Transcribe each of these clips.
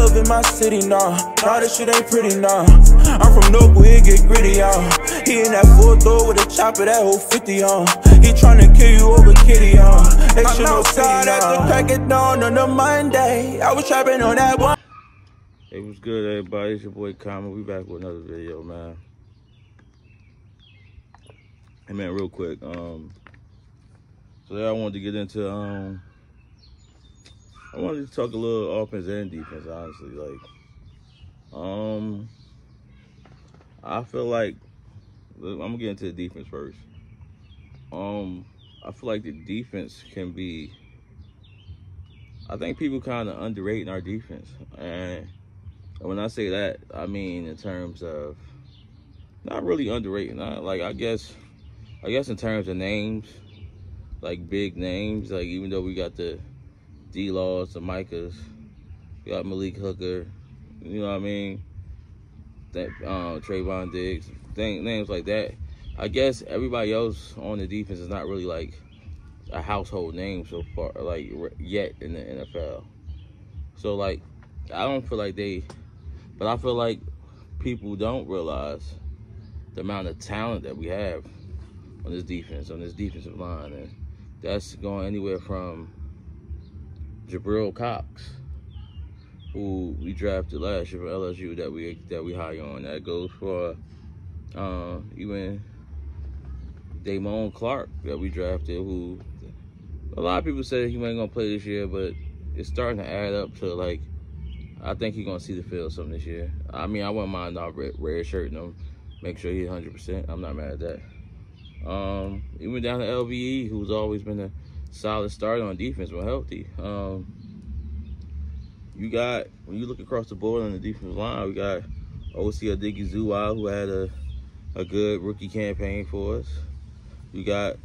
love in my city now. Nah, this shit ain't pretty now. I'm from Noble, it get gritty on. He in that full throw with a chopper, that whole 50 on. He tryna kill you over kitty on. I'm outside at the crack of dawn on a Monday. I was trapping on that one. Hey, what's good, everybody? It's your boy Kama. We back with another video, man. Hey, man, real quick. So I wanted to get into I wanted to talk a little offense and defense, honestly. Like, I feel like I'm gonna get into the defense first. I feel like the defense can be. I think people kind of underrating our defense, and when I say that, I mean in terms of not really underrating. I guess in terms of names, like big names. Like even though we got the D-Laws, the Micahs, we got Malik Hooker, you know what I mean? That Trayvon Diggs, names like that. I guess everybody else on the defense is not really like a household name so far, like yet in the NFL. So like, I don't feel like but I feel like people don't realize the amount of talent that we have on this defensive line, and that's going anywhere from Jabril Cox, who we drafted last year from LSU, that we hire on. That goes for even Damone Clark that we drafted, who a lot of people said he ain't gonna play this year, but it's starting to add up to, like, I think he's gonna see the field some this year. I mean, I wouldn't mind not red shirting him, make sure he's 100%. I'm not mad at that. Even down to LVE, who's always been a solid starter on defense when healthy. You got, when you look across the board on the defensive line, we got O.C. Odigizua, who had a good rookie campaign for us. We got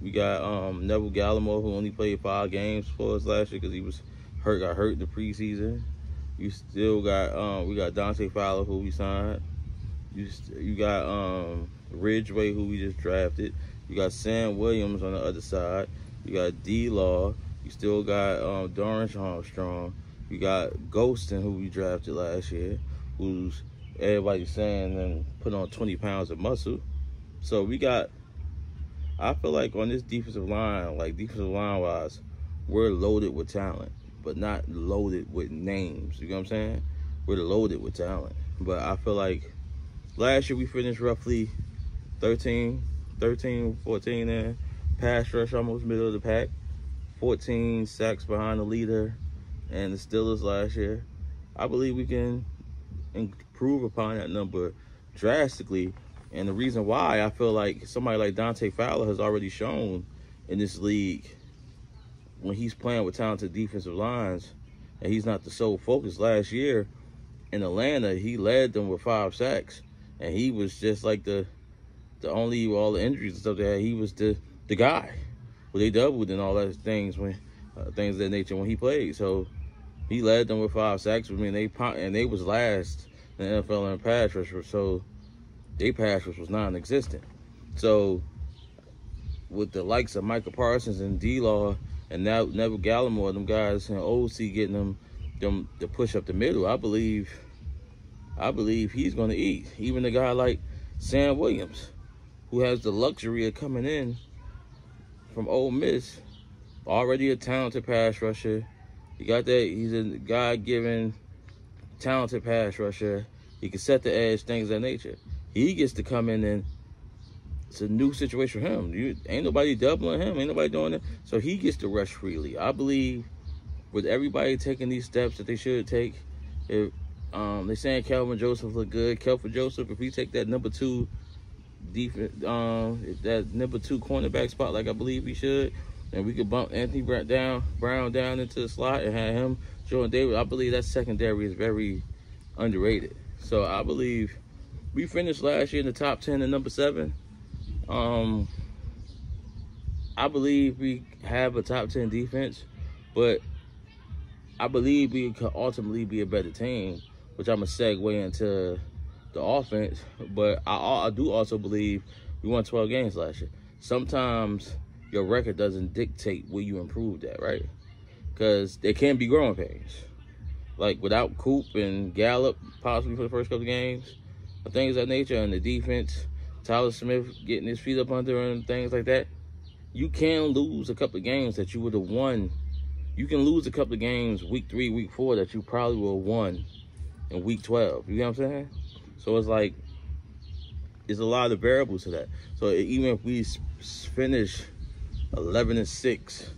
Neville Gallimore, who only played 5 games for us last year because he got hurt in the preseason. You still got we got Dante Fowler, who we signed. You got Ridgeway, who we just drafted. You got Sam Williams on the other side. You got D-Law. You still got Dorrance Armstrong. You got Ghostin, who we drafted last year, who's everybody's saying and put on 20 pounds of muscle. So we got, I feel like on this defensive line, like defensive line wise, we're loaded with talent, but not loaded with names. You know what I'm saying? We're loaded with talent. But I feel like last year we finished roughly 13, 14 there. Pass rush almost middle of the pack. 14 sacks behind the leader and the Steelers last year. I believe we can improve upon that number drastically. And the reason why, I feel like somebody like Dante Fowler has already shown in this league, when he's playing with talented defensive lines and he's not the sole focus. Last year in Atlanta, he led them with 5 sacks. And he was just like the only, all the injuries and stuff that he was the guy. Well, they doubled and all those things things of that nature when he played. So he led them with 5 sacks. I mean, they was last in the NFL in pass rush, so their pass rush was non-existent. So with the likes of Micah Parsons and D-Law and now Neville Gallimore, them guys and OC getting them to push up the middle, I believe he's going to eat. Even a guy like Sam Williams, who has the luxury of coming in from Ole Miss, already a talented pass rusher. You got that. He's a God-given talented pass rusher. He can set the edge, things of that nature. He gets to come in, and it's a new situation for him. Ain't nobody doubling him. Ain't nobody doing it. So he gets to rush freely. I believe with everybody taking these steps that they should take, if they're saying Kelvin Joseph look good. Kelvin Joseph, if he take that number 2 defense, that number 2 cornerback spot, like I believe he should, and we could bump Anthony Brown down into the slot and have him, Jordan Davis, I believe that secondary is very underrated. So I believe we finished last year in the top 10 at number 7. I believe we have a top 10 defense, but I believe we could ultimately be a better team, which I'm going to segue into the offense. But I do also believe we won 12 games last year. Sometimes your record doesn't dictate where you improved at, right? Because there can be growing pains. like without Coop and Gallup possibly for the first couple of games, things of that nature, and the defense, Tyler Smith getting his feet up under him and things like that, you can lose a couple of games that you would have won. You can lose a couple of games week 3, week 4 that you probably would have won in week 12. You know what I'm saying? So it's like, there's a lot of variables to that. So even if we finish 11-6,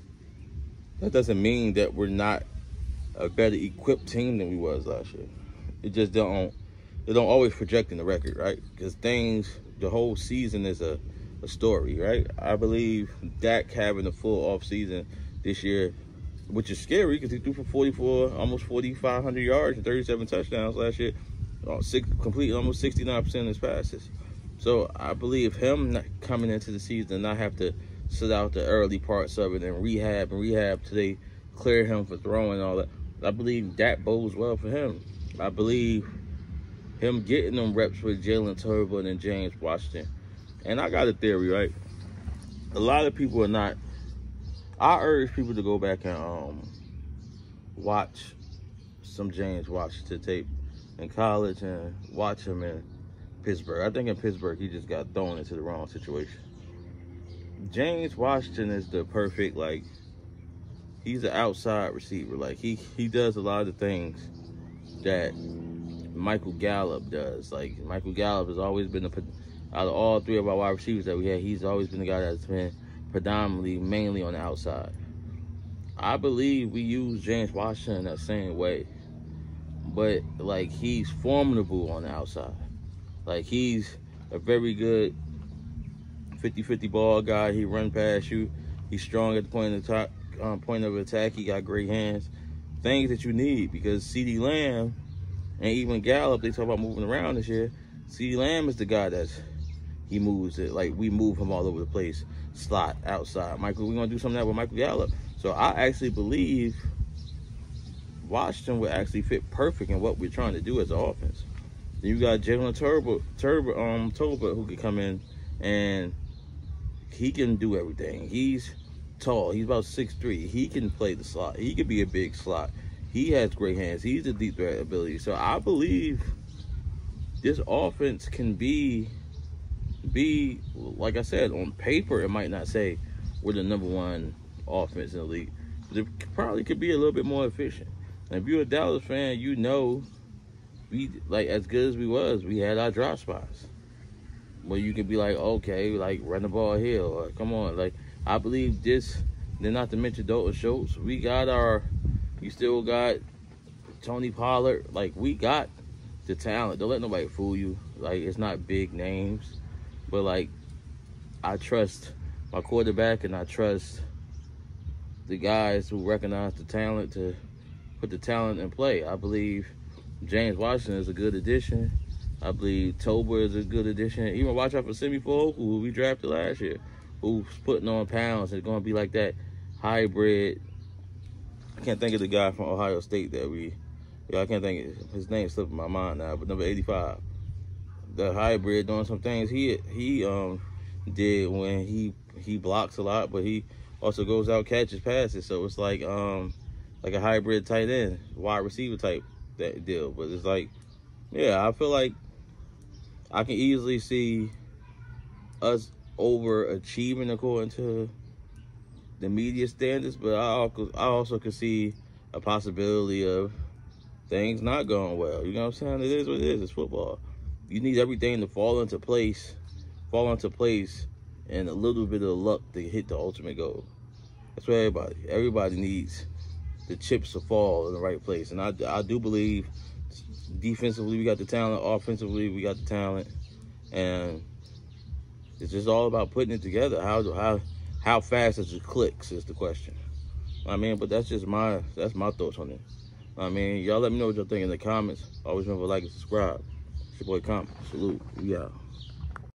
that doesn't mean that we're not a better equipped team than we was last year. It just don't always project in the record, right? Because the whole season is a story, right? I believe Dak having a full off season this year, which is scary because he threw for 44, almost 4,500 yards and 37 touchdowns last year, completing almost 69% of his passes. So I believe him not coming into the season and not have to sit out the early parts of it and rehab till they clear him for throwing and all that. I believe that bodes well for him. I believe him getting them reps with Jalen Tolbert and James Washington. And I got a theory, right? A lot of people are not. I urge people to go back and watch some James Washington tape in college and watch him in Pittsburgh. I think in Pittsburgh he just got thrown into the wrong situation. James Washington is the perfect, like, he's an outside receiver. Like, he does a lot of the things that Michael Gallup does. Like, Michael Gallup has always been, out of all 3 of our wide receivers that we had, he's always been the guy that's been predominantly, mainly on the outside. I believe we use James Washington that same way. But, like, he's formidable on the outside. Like, he's a very good 50-50 ball guy. He run past you. He's strong at the point of attack. He got great hands. Things that you need, because CeeDee Lamb and even Gallup, they talk about moving around this year. CeeDee Lamb is the guy he moves it. Like, we move him all over the place. Slot, outside. We're going to do something with Michael Gallup. So I actually believe Washington would actually fit perfect in what we're trying to do as an offense. Then you got Jalen Tolbert who could come in and he can do everything. He's tall. He's about 6'3". He can play the slot. He could be a big slot. He has great hands. He's a deep threat ability. So I believe this offense can be, like I said, on paper, it might not say we're the #1 offense in the league, but it probably could be a little bit more efficient. And if you're a Dallas fan, you know, we, like, as good as we had our drop spots. Where you can be like, okay, like, run the ball here, or come on. Like, I believe this, then not to mention Dalton Schultz, you still got Tony Pollard. Like, we got the talent. Don't let nobody fool you. Like, it's not big names. But, like, I trust my quarterback and I trust the guys who recognize the talent to put the talent in play. I believe James Washington is a good addition. I believe Tolbert is a good addition. Even watch out for Simi Fehoko, who we drafted last year, who's putting on pounds and going to be like that hybrid. I can't think of the guy from Ohio State I can't think of his name, slipping my mind now, but number 85. The hybrid doing some things he did when he blocks a lot, but he also goes out, catches passes. So it's like a hybrid tight end, wide receiver type that deal. But it's like, yeah, I feel like I can easily see us overachieving according to the media standards, but I also could see a possibility of things not going well. You know what I'm saying? It is what it is. It's football. You need everything to fall into place, and a little bit of luck to hit the ultimate goal. That's for everybody. Everybody needs the chips to fall in the right place. And I do believe defensively we got the talent, offensively we got the talent, and it's just all about putting it together. How fast does it clicks is the question. I mean, but that's my thoughts on it. I mean, y'all let me know what y'all think in the comments. Always remember to like and subscribe. It's your boy Common. Salute. We out.